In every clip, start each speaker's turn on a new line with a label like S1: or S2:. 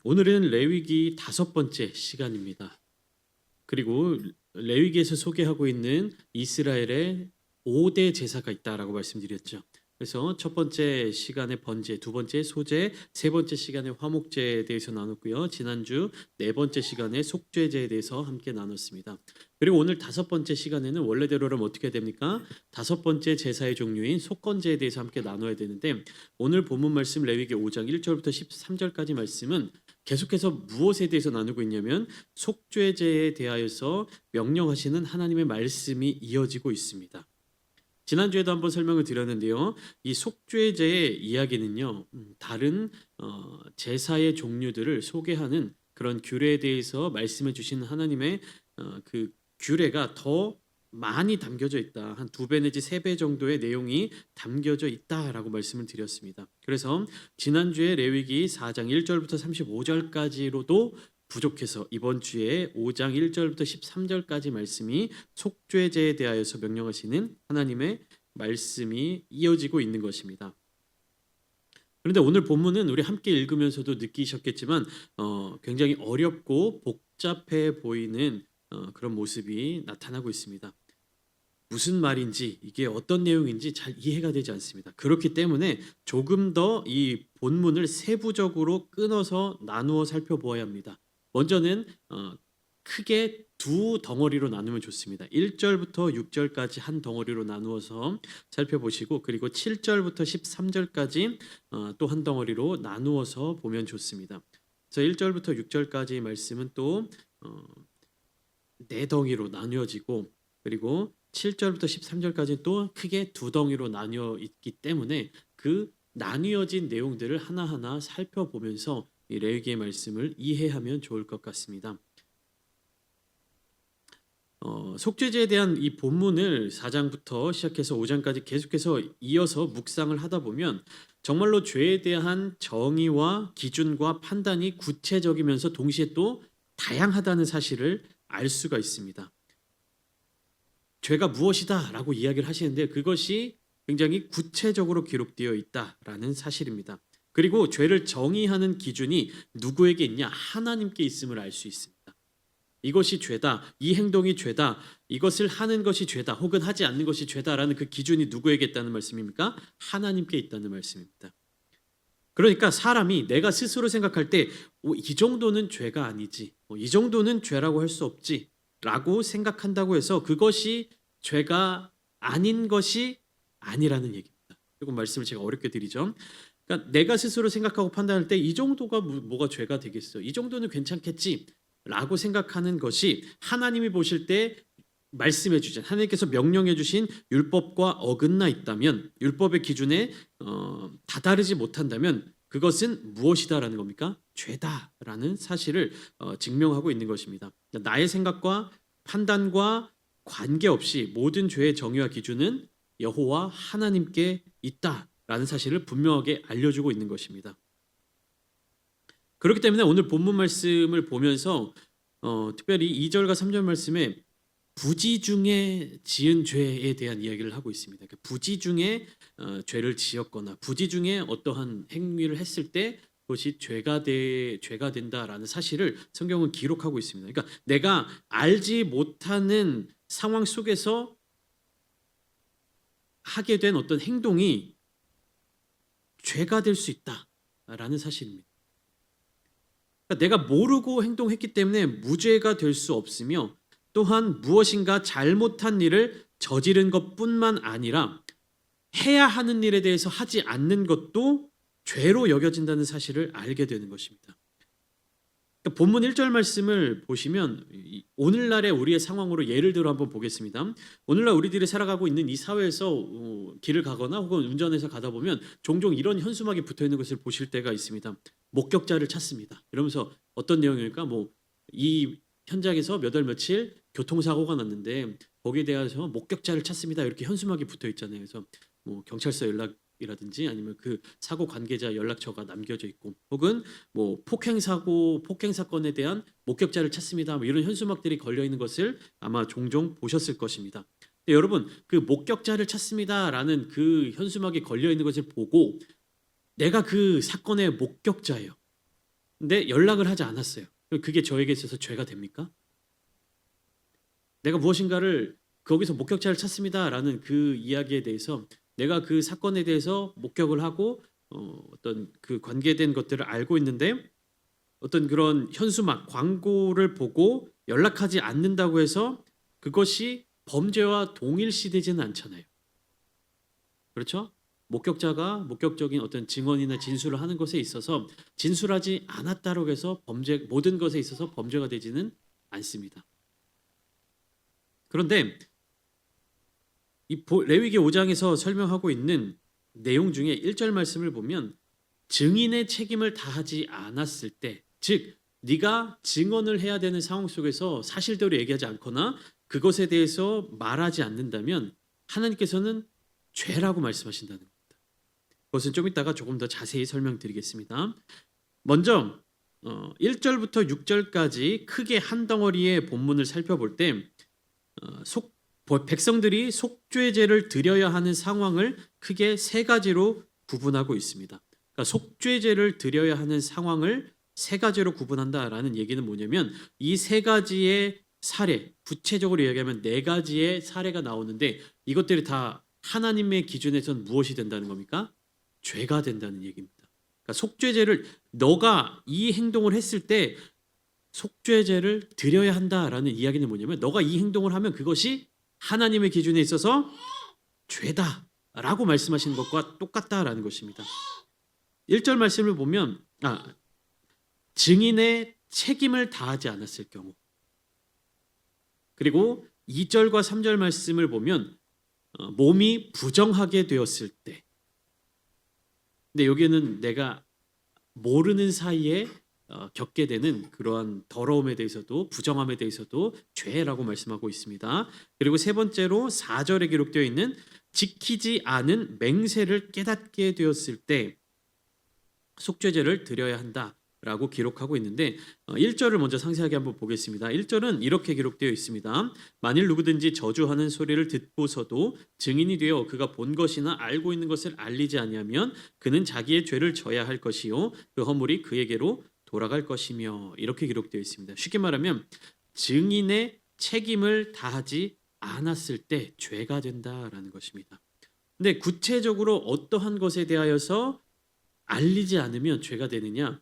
S1: 오늘은 레위기 5번째 시간입니다. 그리고 레위기에서 소개하고 있는 이스라엘의 5대 제사가 있다라고 말씀드렸죠. 그래서 첫 번째 시간에 번제, 두 번째 소제, 세 번째 시간에 화목제에 대해서 나눴고요. 지난주 네 번째 시간에 속죄제에 대해서 함께 나눴습니다. 그리고 오늘 5번째 시간에는 원래대로라면 어떻게 됩니까? 5번째 제사의 종류인 속건제에 대해서 함께 나눠야 되는데, 오늘 본문 말씀 레위기 5장 1절부터 13절까지 말씀은 계속해서 무엇에 대해서 나누고 있냐면 속죄제에 대하여서 명령하시는 하나님의 말씀이 이어지고 있습니다. 지난주에도 한번 설명을 드렸는데요. 이 속죄제의 이야기는요, 다른 제사의 종류들을 소개하는 그런 규례에 대해서 말씀해 주신 하나님의 그 규례가 더 많이 담겨져 있다. 한 2배 내지 3배 정도의 내용이 담겨져 있다라고 말씀을 드렸습니다. 그래서 지난주에 레위기 4장 1절부터 35절까지로도 부족해서 이번 주에 5장 1절부터 13절까지 말씀이 속죄제에 대하여서 명령하시는 하나님의 말씀이 이어지고 있는 것입니다. 그런데 오늘 본문은 우리 함께 읽으면서도 느끼셨겠지만 굉장히 어렵고 복잡해 보이는 그런 모습이 나타나고 있습니다. 무슨 말인지, 이게 어떤 내용인지 잘 이해가 되지 않습니다. 그렇기 때문에 조금 더 이 본문을 세부적으로 끊어서 나누어 살펴보아야 합니다. 먼저는 크게 두 덩어리로 나누면 좋습니다. 1절부터 6절까지 한 덩어리로 나누어서 살펴보시고, 그리고 7절부터 13절까지 또 한 덩어리로 나누어서 보면 좋습니다. 그래서 1절부터 6절까지의 말씀은 또 네 덩이로 나뉘어지고, 그리고 7절부터 13절까지 또 크게 두 덩이로 나뉘어 있기 때문에 그 나뉘어진 내용들을 하나하나 살펴보면서 이 레위기의 말씀을 이해하면 좋을 것 같습니다. 속죄제에 대한 이 본문을 4장부터 시작해서 5장까지 계속해서 이어서 묵상을 하다 보면 정말로 죄에 대한 정의와 기준과 판단이 구체적이면서 동시에 또 다양하다는 사실을 알 수가 있습니다. 죄가 무엇이다 라고 이야기를 하시는데 그것이 굉장히 구체적으로 기록되어 있다라는 사실입니다. 그리고 죄를 정의하는 기준이 누구에게 있냐? 하나님께 있음을 알 수 있습니다. 이것이 죄다, 이 행동이 죄다, 이것을 하는 것이 죄다, 혹은 하지 않는 것이 죄다라는 그 기준이 누구에게 있다는 말씀입니까? 하나님께 있다는 말씀입니다. 그러니까 사람이 내가 스스로 생각할 때 이 정도는 죄가 아니지, 이 정도는 죄라고 할 수 없지 라고 생각한다고 해서 그것이 죄가 아닌 것이 아니라는 얘기입니다. 조금 말씀을 제가 어렵게 드리죠. 그러니까 내가 스스로 생각하고 판단할 때 이 정도가 뭐가 죄가 되겠어, 이 정도는 괜찮겠지 라고 생각하는 것이 하나님이 보실 때 말씀해 주신, 하나님께서 명령해 주신 율법과 어긋나 있다면, 율법의 기준에 다다르지 못한다면 그것은 무엇이다라는 겁니까? 죄다라는 사실을 증명하고 있는 것입니다. 나의 생각과 판단과 관계없이 모든 죄의 정의와 기준은 여호와 하나님께 있다라는 사실을 분명하게 알려주고 있는 것입니다. 그렇기 때문에 오늘 본문 말씀을 보면서 특별히 2절과 3절 말씀에 부지 중에 지은 죄에 대한 이야기를 하고 있습니다. 그러니까 부지 중에 죄를 지었거나 부지 중에 어떠한 행위를 했을 때 그것이 죄가 된다라는 사실을 성경은 기록하고 있습니다. 그러니까 내가 알지 못하는 상황 속에서 하게 된 어떤 행동이 죄가 될 수 있다라는 사실입니다. 그러니까 내가 모르고 행동했기 때문에 무죄가 될 수 없으며, 또한 무엇인가 잘못한 일을 저지른 것뿐만 아니라 해야 하는 일에 대해서 하지 않는 것도 죄로 여겨진다는 사실을 알게 되는 것입니다. 그러니까 본문 1절 말씀을 보시면 오늘날의 우리의 상황으로 예를 들어 한번 보겠습니다. 오늘날 우리들이 살아가고 있는 이 사회에서 길을 가거나 혹은 운전해서 가다 보면 종종 이런 현수막이 붙어 있는 것을 보실 때가 있습니다. 목격자를 찾습니다. 이러면서 어떤 내용일까? 이 현장에서 몇 월 며칠 교통사고가 났는데 거기에 대해서 목격자를 찾습니다. 이렇게 현수막이 붙어 있잖아요. 그래서 경찰서 연락이라든지 아니면 그 사고 관계자 연락처가 남겨져 있고, 혹은 폭행 사건에 대한 목격자를 찾습니다. 이런 현수막들이 걸려 있는 것을 아마 종종 보셨을 것입니다. 근데 여러분, 그 목격자를 찾습니다라는 그 현수막이 걸려 있는 것을 보고 내가 그 사건의 목격자예요. 근데 연락을 하지 않았어요. 그게 저에게 있어서 죄가 됩니까? 내가 무엇인가를 거기서 목격자를 찾습니다라는 그 이야기에 대해서 내가 그 사건에 대해서 목격을 하고 어떤 그 관계된 것들을 알고 있는데 어떤 그런 현수막 광고를 보고 연락하지 않는다고 해서 그것이 범죄와 동일시되지는 않잖아요. 그렇죠? 목격자가 목격적인 어떤 증언이나 진술을 하는 것에 있어서 진술하지 않았다고 해서 모든 것에 있어서 범죄가 되지는 않습니다. 그런데 이 레위기 5장에서 설명하고 있는 내용 중에 1절 말씀을 보면 증인의 책임을 다하지 않았을 때, 즉 네가 증언을 해야 되는 상황 속에서 사실대로 얘기하지 않거나 그것에 대해서 말하지 않는다면 하나님께서는 죄라고 말씀하신다는 겁니다. 그것은 좀 이따가 조금 더 자세히 설명드리겠습니다. 먼저 1절부터 6절까지 크게 한 덩어리의 본문을 살펴볼 때 백성들이 속죄제를 드려야 하는 상황을 크게 세 가지로 구분하고 있습니다. 그러니까 속죄제를 드려야 하는 상황을 세 가지로 구분한다라는 얘기는 뭐냐면 이 세 가지의 사례, 구체적으로 이야기하면 네 가지의 사례가 나오는데 이것들이 다 하나님의 기준에서는 무엇이 된다는 겁니까? 죄가 된다는 얘기입니다. 그러니까 속죄제를 너가 이 행동을 했을 때 속죄제를 드려야 한다라는 이야기는 뭐냐면 너가 이 행동을 하면 그것이 하나님의 기준에 있어서 죄다라고 말씀하시는 것과 똑같다라는 것입니다. 1절 말씀을 보면 증인의 책임을 다하지 않았을 경우, 그리고 2절과 3절 말씀을 보면 몸이 부정하게 되었을 때. 근데 여기에는 내가 모르는 사이에 겪게 되는 그러한 더러움에 대해서도 부정함에 대해서도 죄라고 말씀하고 있습니다. 그리고 세 번째로 4절에 기록되어 있는 지키지 않은 맹세를 깨닫게 되었을 때 속죄제를 드려야 한다라고 기록하고 있는데 1절을 먼저 상세하게 한번 보겠습니다. 1절은 이렇게 기록되어 있습니다. 만일 누구든지 저주하는 소리를 듣고서도 증인이 되어 그가 본 것이나 알고 있는 것을 알리지 아니하면 그는 자기의 죄를 져야 할 것이요 그 허물이 그에게로 돌아갈 것이며, 이렇게 기록되어 있습니다. 쉽게 말하면 증인의 책임을 다하지 않았을 때 죄가 된다라는 것입니다. 근데 구체적으로 어떠한 것에 대하여서 알리지 않으면 죄가 되느냐?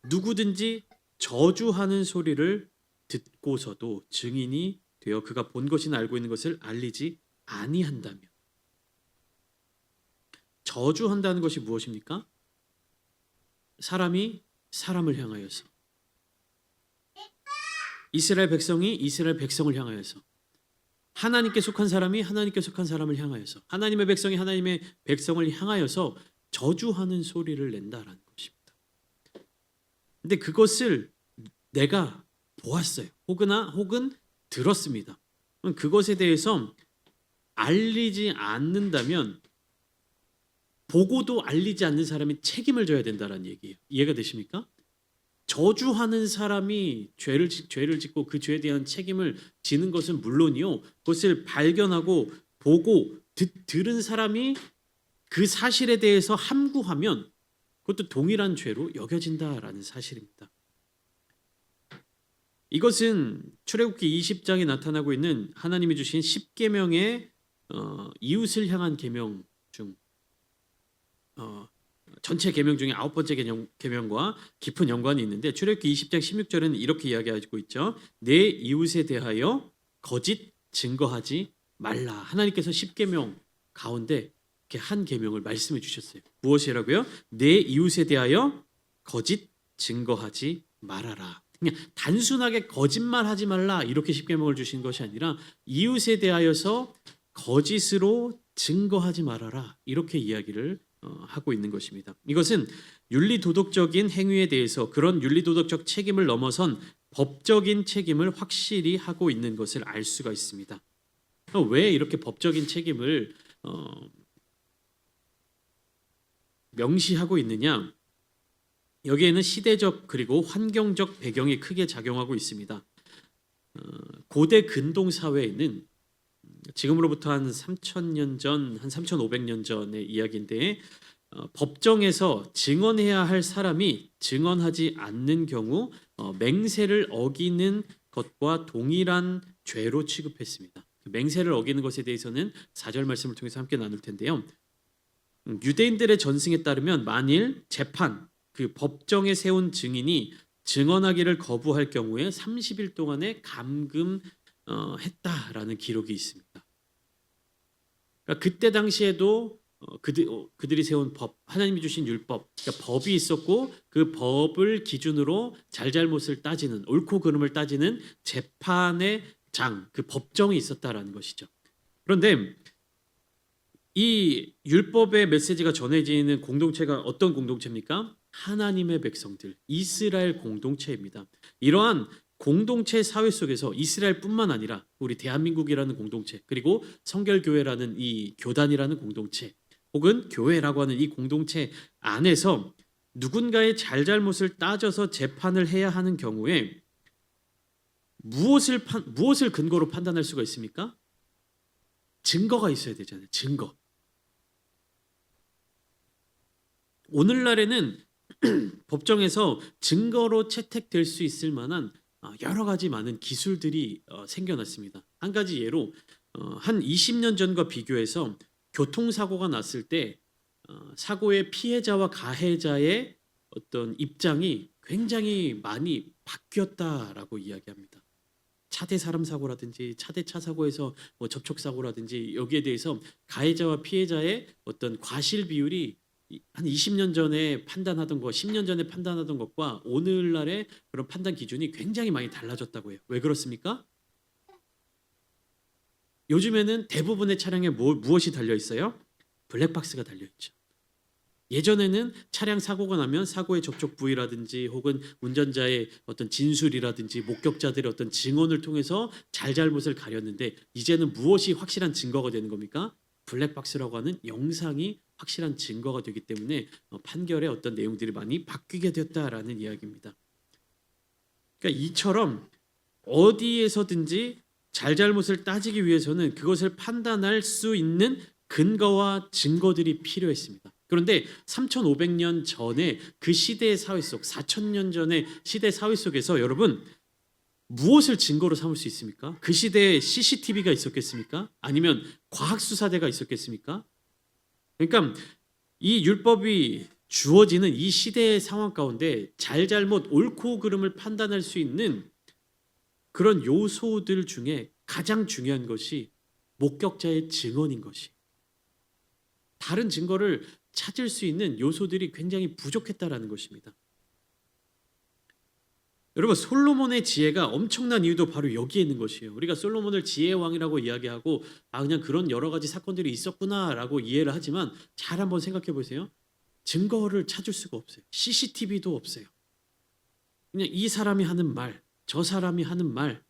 S1: 누구든지 저주하는 소리를 듣고서도 증인이 되어 그가 본 것이나 알고 있는 것을 알리지 아니한다면. 저주한다는 것이 무엇입니까? 사람이 사람을 향하여서, 이스라엘 백성이 이스라엘 백성을 향하여서, 하나님께 속한 사람이 하나님께 속한 사람을 향하여서, 하나님의 백성이 하나님의 백성을 향하여서 저주하는 소리를 낸다라는 것입니다. 근데 그것을 내가 보았어요. 혹은 들었습니다. 그것에 대해서 알리지 않는다면 보고도 알리지 않는 사람이 책임을 져야 된다는 얘기예요. 이해가 되십니까? 저주하는 사람이 죄를 짓고 그 죄에 대한 책임을 지는 것은 물론이요, 그것을 발견하고 보고 들은 사람이 그 사실에 대해서 함구하면 그것도 동일한 죄로 여겨진다라는 사실입니다. 이것은 출애굽기 20장에 나타나고 있는 하나님이 주신 10계명의 이웃을 향한 계명 중 전체 계명 중에 9번째 계명과 깊은 연관이 있는데 출애굽기 20장 16절에는 이렇게 이야기하고 있죠. 내 이웃에 대하여 거짓 증거하지 말라. 하나님께서 10계명 가운데 이렇게 한 계명을 말씀해 주셨어요. 무엇이라고요? 내 이웃에 대하여 거짓 증거하지 말아라. 그냥 단순하게 거짓말하지 말라 이렇게 10계명을 주신 것이 아니라 이웃에 대하여서 거짓으로 증거하지 말아라 이렇게 이야기를 하고 있는 것입니다. 이것은 윤리도덕적인 행위에 대해서 그런 윤리도덕적 책임을 넘어선 법적인 책임을 확실히 하고 있는 것을 알 수가 있습니다. 왜 이렇게 법적인 책임을 명시하고 있느냐? 여기에는 시대적 그리고 환경적 배경이 크게 작용하고 있습니다. 고대 근동 사회에는 지금으로부터 한 3,000년 전, 한 3,500년 전의 이야기인데 법정에서 증언해야 할 사람이 증언하지 않는 경우 맹세를 어기는 것과 동일한 죄로 취급했습니다. 맹세를 어기는 것에 대해서는 4절 말씀을 통해서 함께 나눌 텐데요. 유대인들의 전승에 따르면 만일 재판, 그 법정에 세운 증인이 증언하기를 거부할 경우에 30일 동안의 감금했다라는 기록이 있습니다. 그러니까 그때 당시에도 그들이 세운 법, 하나님이 주신 율법, 그러니까 법이 있었고 그 법을 기준으로 잘잘못을 따지는, 옳고 그름을 따지는 재판의 장, 그 법정이 있었다라는 것이죠. 그런데 이 율법의 메시지가 전해지는 공동체가 어떤 공동체입니까? 하나님의 백성들, 이스라엘 공동체입니다. 이러한 공동체 사회 속에서 이스라엘뿐만 아니라 우리 대한민국이라는 공동체, 그리고 성결교회라는 이 교단이라는 공동체, 혹은 교회라고 하는 이 공동체 안에서 누군가의 잘잘못을 따져서 재판을 해야 하는 경우에 무엇을 근거로 판단할 수가 있습니까? 증거가 있어야 되잖아요. 증거. 오늘날에는 법정에서 증거로 채택될 수 있을 만한 여러 가지 많은 기술들이 생겨났습니다. 한 가지 예로 한 20년 전과 비교해서 교통사고가 났을 때 사고의 피해자와 가해자의 어떤 입장이 굉장히 많이 바뀌었다라고 이야기합니다. 차대 사람 사고라든지 차대 차 사고에서 뭐 접촉 사고라든지 여기에 대해서 가해자와 피해자의 어떤 과실 비율이 한 20년 전에 판단하던 것, 10년 전에 판단하던 것과 오늘날의 그런 판단 기준이 굉장히 많이 달라졌다고 해요. 왜 그렇습니까? 요즘에는 대부분의 차량에 무엇이 달려 있어요? 블랙박스가 달려 있죠. 예전에는 차량 사고가 나면 사고의 접촉 부위라든지 혹은 운전자의 어떤 진술이라든지 목격자들의 어떤 증언을 통해서 잘잘못을 가렸는데 이제는 무엇이 확실한 증거가 되는 겁니까? 블랙박스라고 하는 영상이 확실한 증거가 되기 때문에 판결의 어떤 내용들이 많이 바뀌게 됐다라는 이야기입니다. 그러니까 이처럼 어디에서든지 잘잘못을 따지기 위해서는 그것을 판단할 수 있는 근거와 증거들이 필요했습니다. 그런데 3,500년 전에 그 시대의 사회 속, 4,000년 전의 시대 사회 속에서 여러분 무엇을 증거로 삼을 수 있습니까? 그 시대에 CCTV가 있었겠습니까? 아니면 과학수사대가 있었겠습니까? 그러니까 이 율법이 주어지는 이 시대의 상황 가운데 잘잘못, 옳고 그름을 판단할 수 있는 그런 요소들 중에 가장 중요한 것이 목격자의 증언인 것이. 다른 증거를 찾을 수 있는 요소들이 굉장히 부족했다라는 것입니다. 여러분 솔로몬의 지혜가 엄청난 이유도 바로 여기에 있는 것이에요. 우리가 솔로몬을 지혜의 왕이라고 이야기하고 그냥 그런 여러 가지 사건들이 있었구나라고 이해를 하지만 잘 한번 생각해 보세요. 증거를 찾을 수가 없어요. CCTV도 없어요. 그냥 이 사람이 하는 말, 저 사람이 하는 말,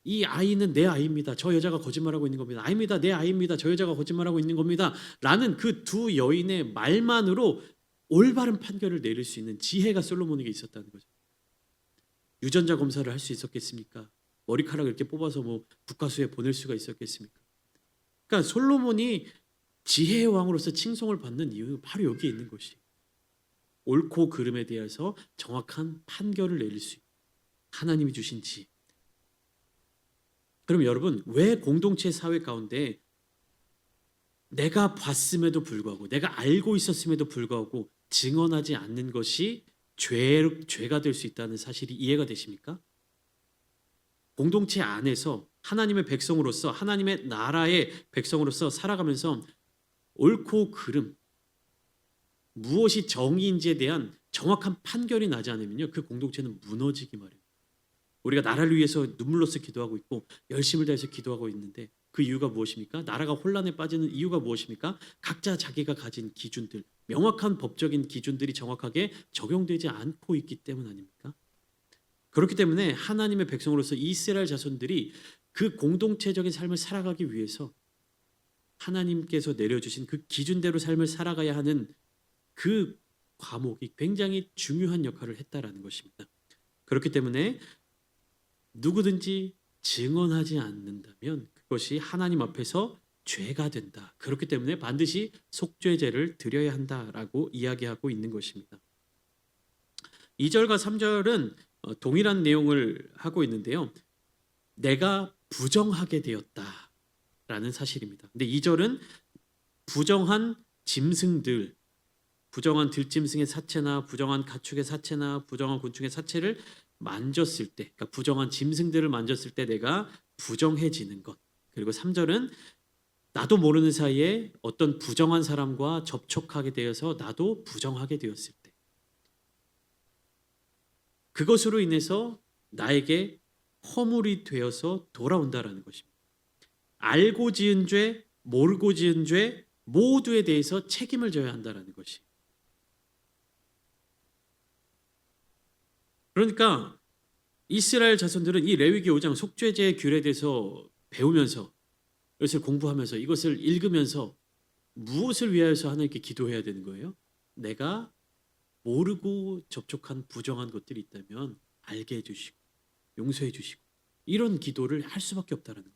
S1: 이 아이는 내 아이입니다. 저 여자가 거짓말하고 있는 겁니다. 아닙니다. 내 아이입니다. 저 여자가 거짓말하고 있는 겁니다. 라는 그 두 여인의 말만으로 올바른 판결을 내릴 수 있는 지혜가 솔로몬에게 있었다는 거죠. 유전자 검사를 할 수 있었겠습니까? 머리카락을 이렇게 뽑아서 뭐 국가수에 보낼 수가 있었겠습니까? 그러니까 솔로몬이 지혜의 왕으로서 칭송을 받는 이유는 바로 여기에 있는 것이 옳고 그름에 대해서 정확한 판결을 내릴 수 있는 하나님이 주신 지혜. 그럼 여러분 왜 공동체 사회 가운데 내가 봤음에도 불구하고 내가 알고 있었음에도 불구하고 증언하지 않는 것이 죄가 될 수 있다는 사실이 이해가 되십니까? 공동체 안에서 하나님의 백성으로서 하나님의 나라의 백성으로서 살아가면서 옳고 그름 무엇이 정의인지에 대한 정확한 판결이 나지 않으면요 그 공동체는 무너지기 마련입니다. 우리가 나라를 위해서 눈물로써 기도하고 있고 열심을 다해서 기도하고 있는데 그 이유가 무엇입니까? 나라가 혼란에 빠지는 이유가 무엇입니까? 각자 자기가 가진 기준들, 명확한 법적인 기준들이 정확하게 적용되지 않고 있기 때문 아닙니까? 그렇기 때문에 하나님의 백성으로서 이스라엘 자손들이 그 공동체적인 삶을 살아가기 위해서 하나님께서 내려주신 그 기준대로 삶을 살아가야 하는 그 과목이 굉장히 중요한 역할을 했다라는 것입니다. 그렇기 때문에 누구든지 증언하지 않는다면 그것이 하나님 앞에서 죄가 된다. 그렇기 때문에 반드시 속죄제를 드려야 한다라고 이야기하고 있는 것입니다. 2절과 3절은 동일한 내용을 하고 있는데요. 내가 부정하게 되었다라는 사실입니다. 근데 2절은 부정한 짐승들, 부정한 들짐승의 사체나 부정한 가축의 사체나 부정한 곤충의 사체를 만졌을 때, 그러니까 부정한 짐승들을 만졌을 때 내가 부정해지는 것. 그리고 3절은 나도 모르는 사이에 어떤 부정한 사람과 접촉하게 되어서 나도 부정하게 되었을 때 그것으로 인해서 나에게 허물이 되어서 돌아온다라는 것입니다. 알고 지은 죄, 모르고 지은 죄 모두에 대해서 책임을 져야 한다라는 것이. 그러니까 이스라엘 자손들은 이 레위기 5장 속죄제의 규례에 대해서 배우면서 이것을 공부하면서 이것을 읽으면서 무엇을 위하여서 하나님께 기도해야 되는 거예요? 내가 모르고 접촉한 부정한 것들이 있다면 알게 해주시고 용서해 주시고 이런 기도를 할 수밖에 없다는 거예요.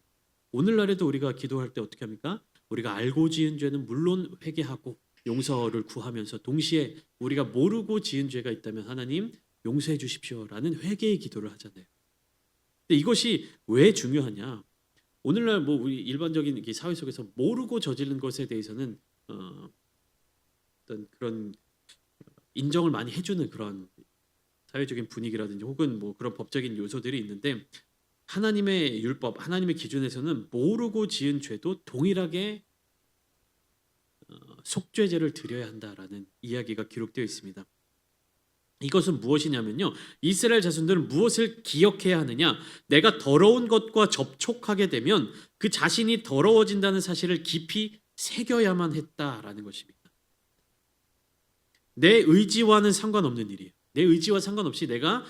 S1: 오늘날에도 우리가 기도할 때 어떻게 합니까? 우리가 알고 지은 죄는 물론 회개하고 용서를 구하면서 동시에 우리가 모르고 지은 죄가 있다면 하나님 용서해 주십시오라는 회개의 기도를 하잖아요. 근데 이것이 왜 중요하냐? 오늘날 뭐 우리 일반적인 사회 속에서 모르고 저지른 것에 대해서는 어떤 그런 인정을 많이 해주는 그런 사회적인 분위기라든지 혹은 뭐 그런 법적인 요소들이 있는데 하나님의 율법, 하나님의 기준에서는 모르고 지은 죄도 동일하게 속죄제를 드려야 한다라는 이야기가 기록되어 있습니다. 이것은 무엇이냐면요. 이스라엘 자손들은 무엇을 기억해야 하느냐? 내가 더러운 것과 접촉하게 되면 그 자신이 더러워진다는 사실을 깊이 새겨야만 했다라는 것입니다. 내 의지와는 상관없는 일이에요. 내 의지와 상관없이 내가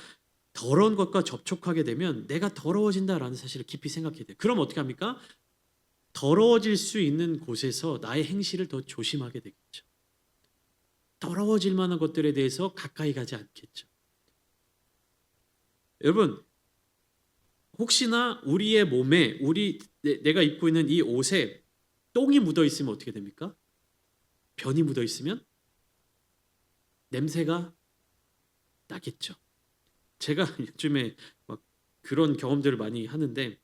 S1: 더러운 것과 접촉하게 되면 내가 더러워진다라는 사실을 깊이 생각해야 돼요. 그럼 어떻게 합니까? 더러워질 수 있는 곳에서 나의 행실을 더 조심하게 되겠죠. 더러워질 만한 것들에 대해서 가까이 가지 않겠죠. 여러분, 혹시나 우리의 몸에 내가 입고 있는 이 옷에 똥이 묻어 있으면 어떻게 됩니까? 변이 묻어 있으면 냄새가 나겠죠. 제가 요즘에 막 그런 경험들을 많이 하는데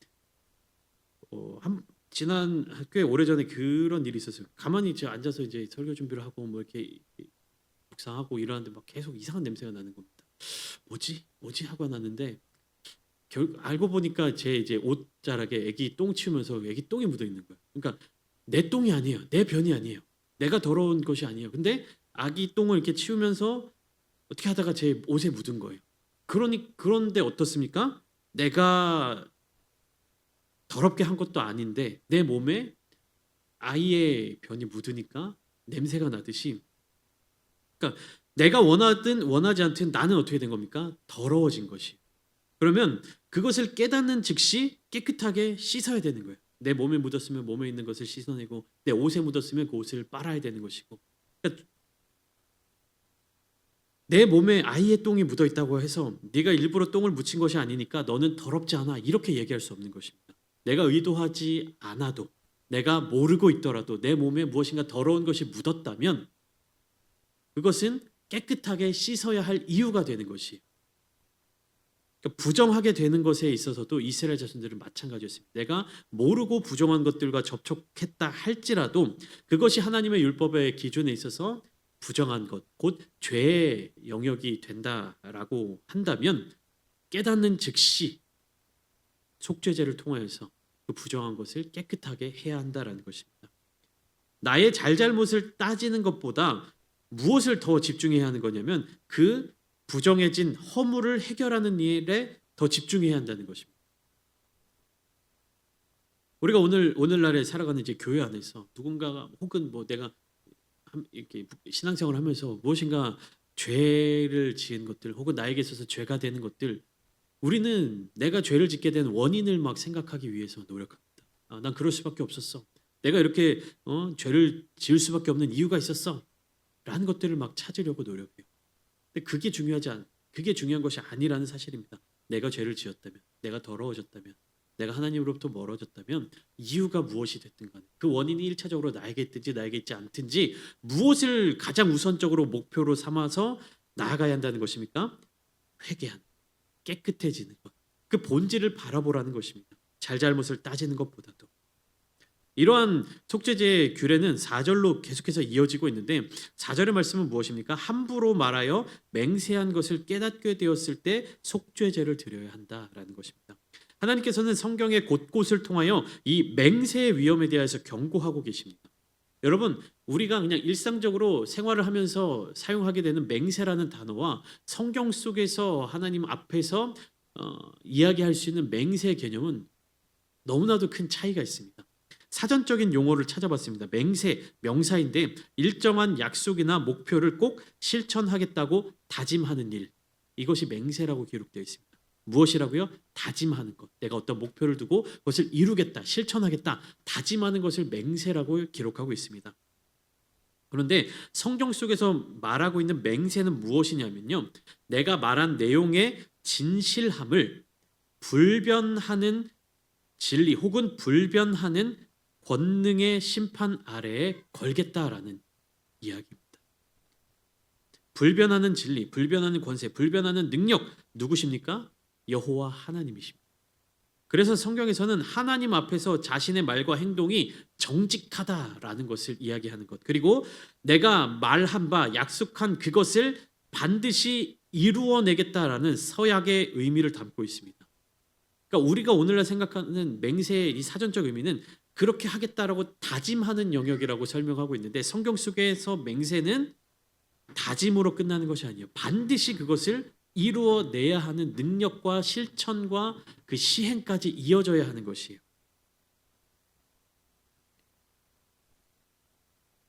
S1: 지난 꽤 오래전에 그런 일이 있었어요. 가만히 이제 앉아서 이제 설교 준비를 하고 뭐 이렇게 묵상하고 이러는데 막 계속 이상한 냄새가 나는 겁니다. 뭐지 하고 났는데 알고 보니까 제 이제 옷자락에 애기 똥 치우면서 애기 똥이 묻어 있는 거예요. 그러니까 내 똥이 아니에요. 내 변이 아니에요. 내가 더러운 것이 아니에요. 근데 아기 똥을 이렇게 치우면서 어떻게 하다가 제 옷에 묻은 거예요. 그런데 어떻습니까? 내가 더럽게 한 것도 아닌데 내 몸에 아이의 변이 묻으니까 냄새가 나듯이, 그러니까 내가 원하든 원하지 않든 나는 어떻게 된 겁니까? 더러워진 것이. 그러면 그것을 깨닫는 즉시 깨끗하게 씻어야 되는 거예요. 내 몸에 묻었으면 몸에 있는 것을 씻어내고 내 옷에 묻었으면 그 옷을 빨아야 되는 것이고, 그러니까 내 몸에 아이의 똥이 묻어 있다고 해서 네가 일부러 똥을 묻힌 것이 아니니까 너는 더럽지 않아 이렇게 얘기할 수 없는 것입니다. 내가 의도하지 않아도 내가 모르고 있더라도 내 몸에 무엇인가 더러운 것이 묻었다면 그것은 깨끗하게 씻어야 할 이유가 되는 것이에요. 그러니까 부정하게 되는 것에 있어서도 이스라엘 자손들은 마찬가지였습니다. 내가 모르고 부정한 것들과 접촉했다 할지라도 그것이 하나님의 율법의 기준에 있어서 부정한 것, 곧 죄의 영역이 된다라고 한다면 깨닫는 즉시 속죄제를 통하여서 그 부정한 것을 깨끗하게 해야 한다라는 것입니다. 나의 잘잘못을 따지는 것보다 무엇을 더 집중해야 하는 거냐면 그 부정해진 허물을 해결하는 일에 더 집중해야 한다는 것입니다. 우리가 오늘날에 살아가는 이제 교회 안에서 누군가가 혹은 뭐 내가 이렇게 신앙생활을 하면서 무엇인가 죄를 지은 것들 혹은 나에게 있어서 죄가 되는 것들, 우리는 내가 죄를 짓게 된 원인을 막 생각하기 위해서 노력합니다. 난 그럴 수밖에 없었어. 내가 이렇게 죄를 지을 수밖에 없는 이유가 있었어. 라는 것들을 막 찾으려고 노력해요. 근데 그게 중요한 것이 아니라는 사실입니다. 내가 죄를 지었다면, 내가 더러워졌다면 내가 하나님으로부터 멀어졌다면 이유가 무엇이 됐든 간에 그 원인이 1차적으로 나에게 있든지 나에게 있지 않든지 무엇을 가장 우선적으로 목표로 삼아서 나아가야 한다는 것입니까? 회개한, 깨끗해지는 것. 그 본질을 바라보라는 것입니다. 잘잘못을 따지는 것보다도. 이러한 속죄제의 규례는 4절로 계속해서 이어지고 있는데 4절의 말씀은 무엇입니까? 함부로 말하여 맹세한 것을 깨닫게 되었을 때 속죄제를 드려야 한다라는 것입니다. 하나님께서는 성경의 곳곳을 통하여 이 맹세의 위험에 대해서 경고하고 계십니다. 여러분, 우리가 그냥 일상적으로 생활을 하면서 사용하게 되는 맹세라는 단어와 성경 속에서 하나님 앞에서 이야기할 수 있는 맹세 개념은 너무나도 큰 차이가 있습니다. 사전적인 용어를 찾아봤습니다. 맹세, 명사인데 일정한 약속이나 목표를 꼭 실천하겠다고 다짐하는 일. 이것이 맹세라고 기록되어 있습니다. 무엇이라고요? 다짐하는 것. 내가 어떤 목표를 두고 그것을 이루겠다, 실천하겠다, 다짐하는 것을 맹세라고 기록하고 있습니다. 그런데 성경 속에서 말하고 있는 맹세는 무엇이냐면요. 내가 말한 내용의 진실함을 불변하는 진리 혹은 불변하는 권능의 심판 아래에 걸겠다라는 이야기입니다. 불변하는 진리, 불변하는 권세, 불변하는 능력 누구십니까? 여호와 하나님이십니다. 그래서 성경에서는 하나님 앞에서 자신의 말과 행동이 정직하다라는 것을 이야기하는 것, 그리고 내가 말한 바 약속한 그것을 반드시 이루어내겠다라는 서약의 의미를 담고 있습니다. 그러니까 우리가 오늘날 생각하는 맹세의 이 사전적 의미는 그렇게 하겠다라고 다짐하는 영역이라고 설명하고 있는데 성경 속에서 맹세는 다짐으로 끝나는 것이 아니에요. 반드시 그것을 이루어내야 하는 능력과 실천과 그 시행까지 이어져야 하는 것이에요.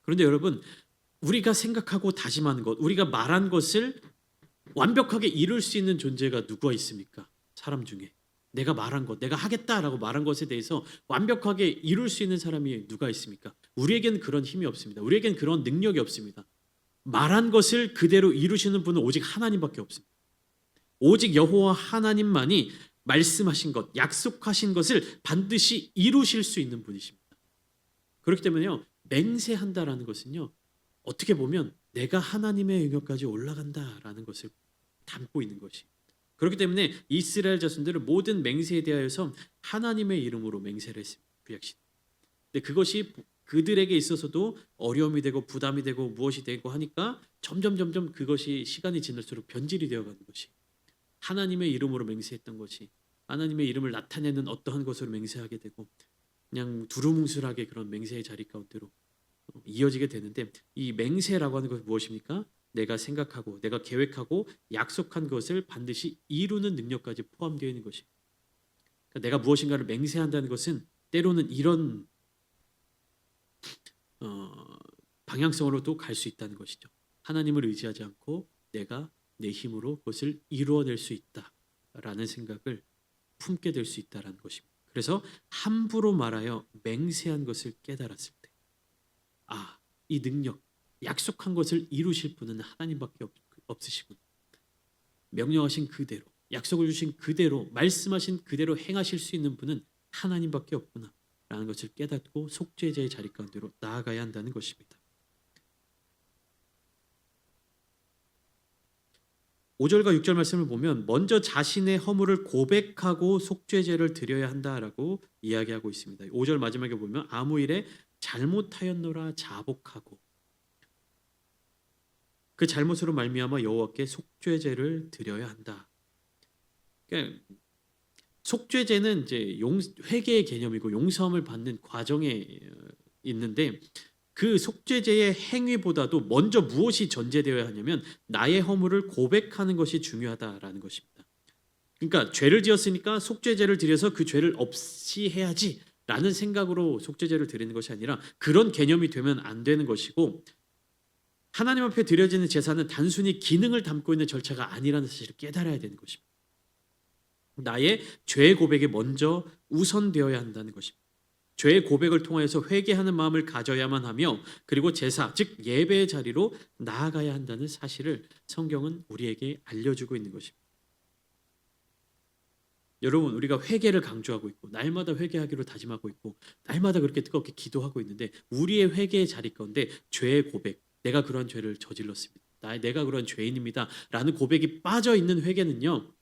S1: 그런데 여러분, 우리가 생각하고 다짐하는 것, 우리가 말한 것을 완벽하게 이룰 수 있는 존재가 누가 있습니까? 사람 중에. 내가 말한 것, 내가 하겠다라고 말한 것에 대해서 완벽하게 이룰 수 있는 사람이 누가 있습니까? 우리에겐 그런 힘이 없습니다. 우리에겐 그런 능력이 없습니다. 말한 것을 그대로 이루시는 분은 오직 하나님밖에 없습니다. 오직 여호와 하나님만이 말씀하신 것, 약속하신 것을 반드시 이루실 수 있는 분이십니다. 그렇기 때문에요, 맹세한다라는 것은요, 어떻게 보면 내가 하나님의 영역까지 올라간다라는 것을 담고 있는 것이. 그렇기 때문에 이스라엘 자손들은 모든 맹세에 대하여서 하나님의 이름으로 맹세를 했습니다. 구약시대. 근데 그것이 그들에게 있어서도 어려움이 되고 부담이 되고 무엇이 되고 하니까 점점 그것이 시간이 지날수록 변질이 되어가는 것이, 하나님의 이름으로 맹세했던 것이 하나님의 이름을 나타내는 어떠한 것으로 맹세하게 되고 그냥 두루뭉술하게 그런 맹세의 자리 가운데로 이어지게 되는데, 이 맹세라고 하는 것은 무엇입니까? 내가 생각하고 내가 계획하고 약속한 것을 반드시 이루는 능력까지 포함되어 있는 것이. 그러니까 내가 무엇인가를 맹세한다는 것은 때로는 이런 방향성으로도 갈 수 있다는 것이죠. 하나님을 의지하지 않고 내가 내 힘으로 그것을 이루어낼 수 있다라는 생각을 품게 될 수 있다라는 것입니다. 그래서 함부로 말하여 맹세한 것을 깨달았을 때, 이 능력, 약속한 것을 이루실 분은 하나님밖에 없으시구나. 명령하신 그대로, 약속을 주신 그대로, 말씀하신 그대로 행하실 수 있는 분은 하나님밖에 없구나 라는 것을 깨닫고 속죄제의 자리 가운데로 나아가야 한다는 것입니다. 5절과 6절 말씀을 보면 먼저 자신의 허물을 고백하고 속죄제를 드려야 한다라고 이야기하고 있습니다. 5절 마지막에 보면 아무 일에 잘못하였노라 자복하고, 그 잘못으로 말미암아 여호와께 속죄제를 드려야 한다. 그러니까 속죄제는 이제 회개의 개념이고 용서함을 받는 과정에 있는데, 그 속죄제의 행위보다도 먼저 무엇이 전제되어야 하냐면 나의 허물을 고백하는 것이 중요하다라는 것입니다. 그러니까 죄를 지었으니까 속죄제를 드려서 그 죄를 없이 해야지라는 생각으로 속죄제를 드리는 것이 아니라 그런 개념이 되면 안 되는 것이고, 하나님 앞에 드려지는 제사는 단순히 기능을 담고 있는 절차가 아니라는 사실을 깨달아야 되는 것입니다. 나의 죄 고백이 먼저 우선되어야 한다는 것입니다. 죄의 고백을 통하여서 회개하는 마음을 가져야만 하며, 그리고 제사, 즉 예배의 자리로 나아가야 한다는 사실을 성경은 우리에게 알려주고 있는 것입니다. 여러분, 우리가 회개를 강조하고 있고 날마다 회개하기로 다짐하고 있고 날마다 그렇게 뜨겁게 기도하고 있는데 우리의 회개의 자리 가운데 죄의 고백, 내가 그러한 죄를 저질렀습니다. 내가 그런 죄인입니다라는 고백이 빠져 있는 회개는요.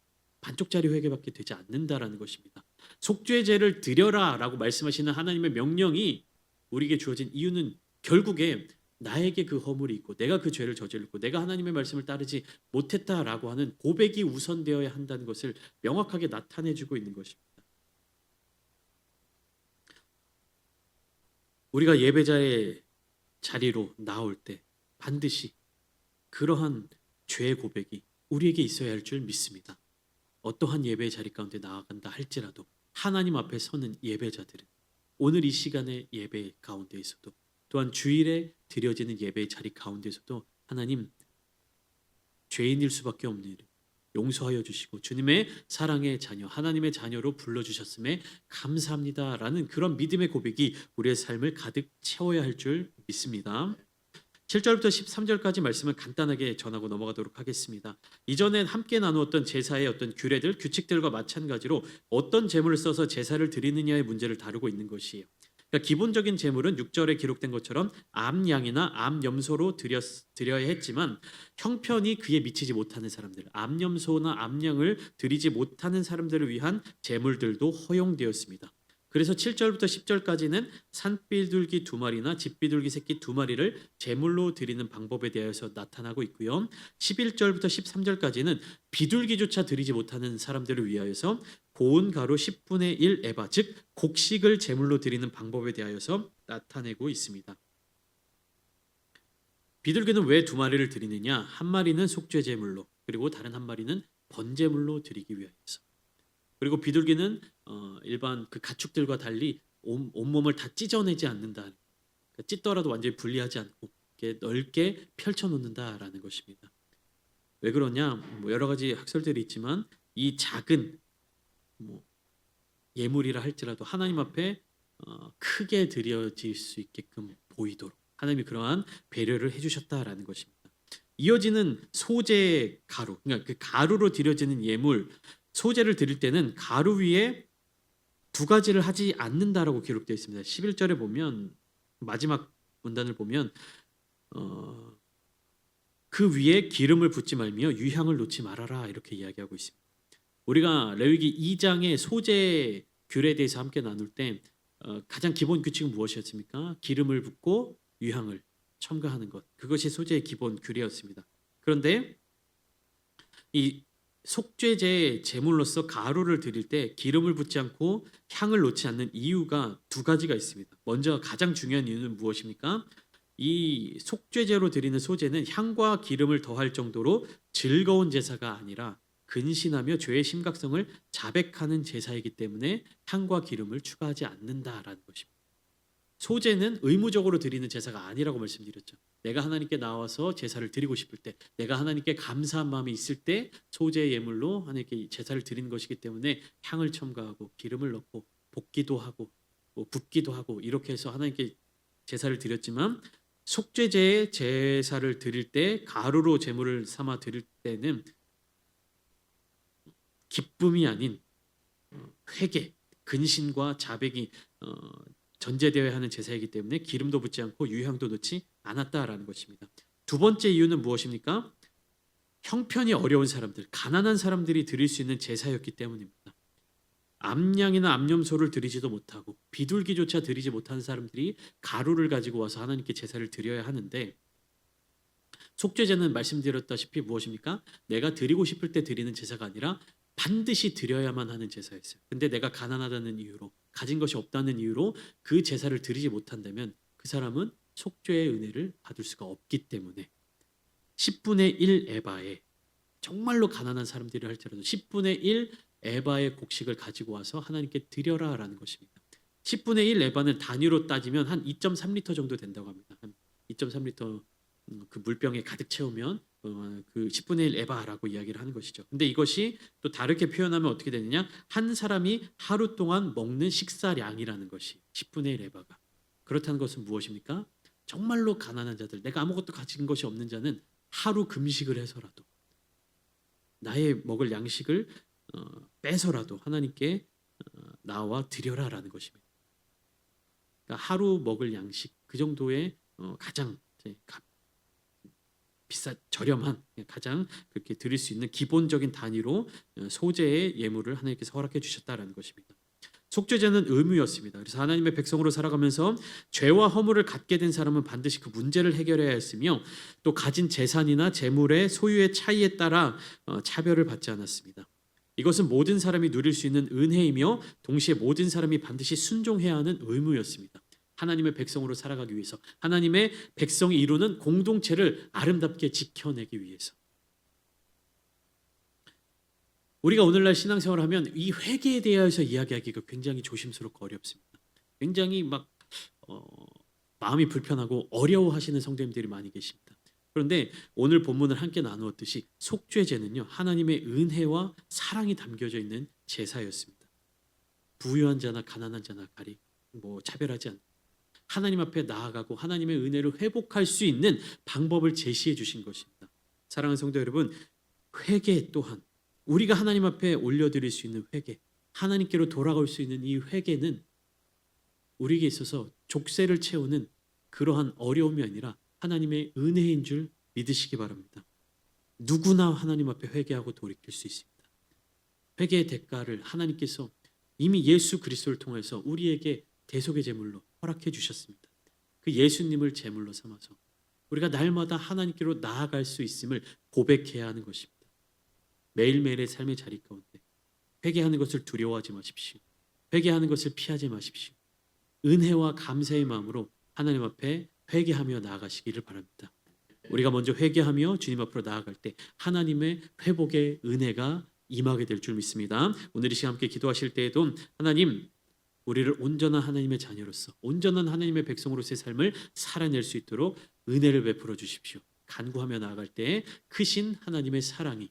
S1: 반쪽짜리 회개밖에 되지 않는다라는 것입니다. 속죄제를 드려라라고 말씀하시는 하나님의 명령이 우리에게 주어진 이유는 결국에 나에게 그 허물이 있고 내가 그 죄를 저질렀고 내가 하나님의 말씀을 따르지 못했다라고 하는 고백이 우선되어야 한다는 것을 명확하게 나타내주고 있는 것입니다. 우리가 예배자의 자리로 나올 때 반드시 그러한 죄의 고백이 우리에게 있어야 할 줄 믿습니다. 어떠한 예배의 자리 가운데 나아간다 할지라도 하나님 앞에 서는 예배자들은 오늘 이 시간의 예배 가운데에서도 또한 주일에 드려지는 예배의 자리 가운데서도 하나님, 죄인일 수밖에 없는 일을 용서하여 주시고 주님의 사랑의 자녀, 하나님의 자녀로 불러주셨음에 감사합니다라는 그런 믿음의 고백이 우리의 삶을 가득 채워야 할 줄 믿습니다. 7절부터 13절까지 말씀을 간단하게 전하고 넘어가도록 하겠습니다. 이전에 함께 나누었던 제사의 어떤 규례들, 규칙들과 마찬가지로 어떤 제물을 써서 제사를 드리느냐의 문제를 다루고 있는 것이에요. 그러니까 기본적인 제물은 6절에 기록된 것처럼 암양이나 암염소로 드려야 했지만 형편이 그에 미치지 못하는 사람들, 암염소나 암양을 드리지 못하는 사람들을 위한 제물들도 허용되었습니다. 그래서 7절부터 10절까지는 산비둘기 2마리나 집비둘기 새끼 2마리를 제물로 드리는 방법에 대해서 나타나고 있고요. 11절부터 13절까지는 비둘기조차 드리지 못하는 사람들을 위하여서 고운 가루 10분의 1 에바, 즉 곡식을 제물로 드리는 방법에 대하여서 나타내고 있습니다. 비둘기는 왜 2마리를 드리느냐? 한 마리는 속죄 제물로, 그리고 다른 한 마리는 번제물로 드리기 위하여서. 그리고 비둘기는 일반 그 가축들과 달리 온몸을 다 찢어내지 않는다. 그러니까 찢더라도 완전히 분리하지 않고 이렇게 넓게 펼쳐놓는다라는 것입니다. 왜 그러냐? 뭐 여러 가지 학설들이 있지만 이 작은 예물이라 할지라도 하나님 앞에 크게 드려질 수 있게끔 보이도록 하나님이 그러한 배려를 해주셨다라는 것입니다. 이어지는 소재 가루, 그러니까 그 가루로 드려지는 예물, 소재를 드릴 때는 가루 위에 2가지를 하지 않는다라고 기록되어 있습니다. 11절에 보면 마지막 문단을 보면 그 위에 기름을 붓지 말며 유향을 놓지 말아라 이렇게 이야기하고 있습니다. 우리가 레위기 2장의 소재 규례에 대해서 함께 나눌 때 가장 기본 규칙은 무엇이었습니까? 기름을 붓고 유향을 첨가하는 것, 그것이 소재의 기본 규례였습니다. 그런데 이 속죄제 제물로서 가루를 드릴 때 기름을 붓지 않고 향을 놓지 않는 이유가 2가지가 있습니다. 먼저 가장 중요한 이유는 무엇입니까? 이 속죄제로 드리는 소제는 향과 기름을 더할 정도로 즐거운 제사가 아니라 근신하며 죄의 심각성을 자백하는 제사이기 때문에 향과 기름을 추가하지 않는다라는 것입니다. 소제는 의무적으로 드리는 제사가 아니라고 말씀드렸죠. 내가 하나님께 나와서 제사를 드리고 싶을 때, 내가 하나님께 감사한 마음이 있을 때 소제 예물로 하나님께 제사를 드리는 것이기 때문에 향을 첨가하고 기름을 넣고 볶기도 하고 굽기도 하고 이렇게 해서 하나님께 제사를 드렸지만 속죄제의 제사를 드릴 때 가루로 제물을 삼아 드릴 때는 기쁨이 아닌 회개, 근신과 자백이 전제되어야 하는 제사이기 때문에 기름도 붓지 않고 유향도 넣지 않았다라는 것입니다. 2번째 이유는 무엇입니까? 형편이 어려운 사람들, 가난한 사람들이 드릴 수 있는 제사였기 때문입니다. 암양이나 암염소를 드리지도 못하고 비둘기조차 드리지 못하는 사람들이 가루를 가지고 와서 하나님께 제사를 드려야 하는데 속죄제는 말씀드렸다시피 무엇입니까? 내가 드리고 싶을 때 드리는 제사가 아니라 반드시 드려야만 하는 제사였어요. 근데 내가 가난하다는 이유로, 가진 것이 없다는 이유로 그 제사를 드리지 못한다면 그 사람은 속죄의 은혜를 받을 수가 없기 때문에 10분의 1 에바에, 정말로 가난한 사람들이 할지라도 10분의 1 에바의 곡식을 가지고 와서 하나님께 드려라라는 것입니다. 10분의 1 에바는 단위로 따지면 한 2.3리터 정도 된다고 합니다. 한 2.3리터 그 물병에 가득 채우면 그 10분의 1 에바라고 이야기를 하는 것이죠. 근데 이것이 또 다르게 표현하면 어떻게 되느냐? 한 사람이 하루 동안 먹는 식사량이라는 것이 10분의 1 에바가. 그렇다는 것은 무엇입니까? 정말로 가난한 자들, 내가 아무것도 가진 것이 없는 자는 하루 금식을 해서라도 나의 먹을 양식을 빼서라도 하나님께 나와 드려라라는 것입니다. 그러니까 하루 먹을 양식 그 정도의 가장 이제 비싸 저렴한 가장 그렇게 드릴 수 있는 기본적인 단위로 소재의 예물을 하나님께서 허락해 주셨다라는 것입니다. 속죄제는 의무였습니다. 그래서 하나님의 백성으로 살아가면서 죄와 허물을 갖게 된 사람은 반드시 그 문제를 해결해야 했으며 또 가진 재산이나 재물의 소유의 차이에 따라 차별을 받지 않았습니다. 이것은 모든 사람이 누릴 수 있는 은혜이며 동시에 모든 사람이 반드시 순종해야 하는 의무였습니다. 하나님의 백성으로 살아가기 위해서, 하나님의 백성이 이루는 공동체를 아름답게 지켜내기 위해서. 우리가 오늘날 신앙생활을 하면 이 회개에 대해서 이야기하기가 굉장히 조심스럽고 어렵습니다. 굉장히 막 마음이 불편하고 어려워하시는 성도님들이 많이 계십니다. 그런데 오늘 본문을 함께 나누었듯이 속죄제는요, 하나님의 은혜와 사랑이 담겨져 있는 제사였습니다. 부유한 자나 가난한 자나 가리 차별하지 않고 하나님 앞에 나아가고 하나님의 은혜를 회복할 수 있는 방법을 제시해 주신 것입니다. 사랑하는 성도 여러분, 회개 또한 우리가 하나님 앞에 올려드릴 수 있는 회개, 하나님께로 돌아갈 수 있는 이 회개는 우리에게 있어서 족쇄를 채우는 그러한 어려움이 아니라 하나님의 은혜인 줄 믿으시기 바랍니다. 누구나 하나님 앞에 회개하고 돌이킬 수 있습니다. 회개의 대가를 하나님께서 이미 예수 그리스도를 통해서 우리에게 대속의 제물로 허락해 주셨습니다. 그 예수님을 제물로 삼아서 우리가 날마다 하나님께로 나아갈 수 있음을 고백해야 하는 것입니다. 매일매일의 삶의 자리 가운데 회개하는 것을 두려워하지 마십시오. 회개하는 것을 피하지 마십시오. 은혜와 감사의 마음으로 하나님 앞에 회개하며 나아가시기를 바랍니다. 우리가 먼저 회개하며 주님 앞으로 나아갈 때 하나님의 회복의 은혜가 임하게 될 줄 믿습니다. 오늘 이 시간 함께 기도하실 때에도 하나님, 우리를 온전한 하나님의 자녀로서 온전한 하나님의 백성으로서의 삶을 살아낼 수 있도록 은혜를 베풀어 주십시오. 간구하며 나아갈 때 크신 하나님의 사랑이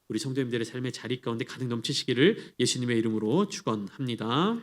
S1: 우리 성도님들의 삶의 자리 가운데 가득 넘치시기를 예수님의 이름으로 축원합니다.